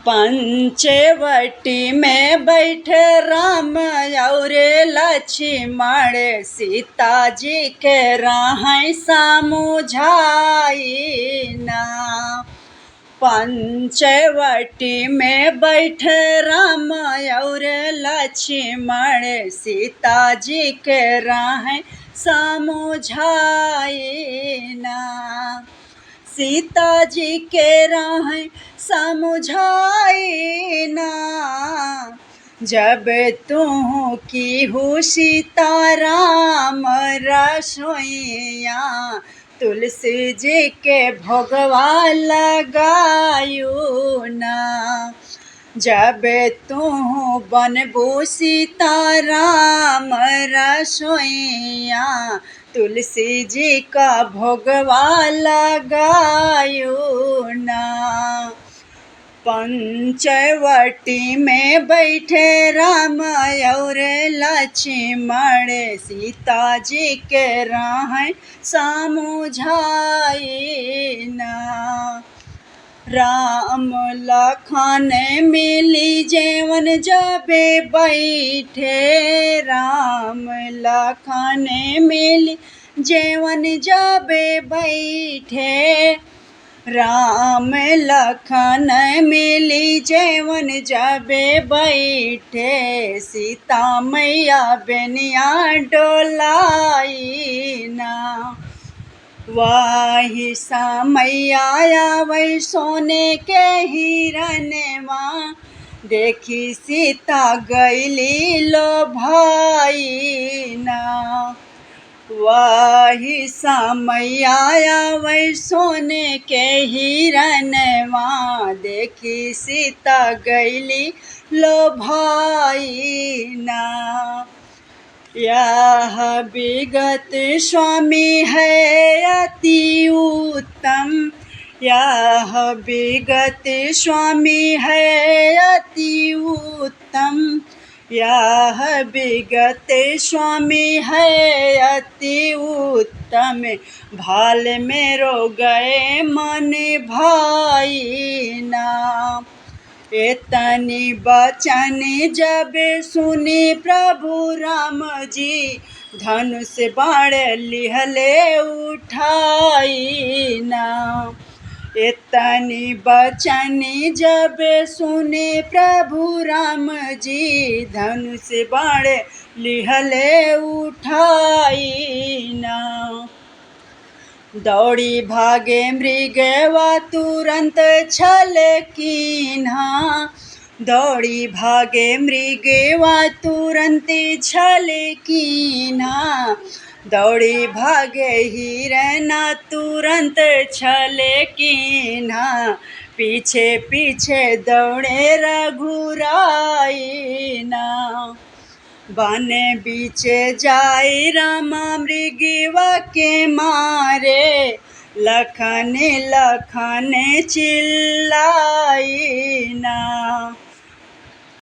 पंचवटी में बैठे राम और लक्ष्मण, सीता जी के राहें समझाई ना। पंचवटी में बैठे राम और लक्ष्मण, सीता जी के राहें समझाई ना। सीता जी के राहें समझाई ना। जब तू की हूँ सीताराम रसोइया, तुलसी जी के भोगवा लगायू ना। जब तू बनबू सीताराम रसोइया, तुलसी जी का भोगवा लगायू ना। पंचवटी में बैठे राम और लक्ष्मण, सीता जी के राहें समझाई ना। राम लखन मिली जेवन जबे बैठे, राम लखन मिली जेवन जबे बैठे। राम लखन मिली जेवन जबे बैठे, सीता मैया बेनिया डोलाई ना। वाही समैया आवे सोने के हिरनवा, देखी सीता गईली लो भाई ना। वाही समैया आवे सोने के हिरनवा, देखी सीता गईली लो भाई ना। यह विगत स्वामी है अति उत्तम, यह विगत स्वामी है अति उत्तम, यह विगत स्वामी है अति उत्तम। भाल मेरो गए मन भाई ना। एतनी बचन जब सुनी प्रभु राम जी, धनुष बाण लिहले उठाई ना। एतनी बचन जब सुने प्रभु राम जी, धनुष बाण लिहले उठाई ना। दौड़ी भागे मृगवा तुरंत छल कीन्हा, दौड़ी भागे मृगवा तुरंत छल कीन्हा। दौड़ी भागे हिरना तुरंत छल कीन्हा, पीछे पीछे दौड़े रघुराई ना। बन बीचे जाई रामा मृगवा के मारे, लखन लखन चिल्लाई ना।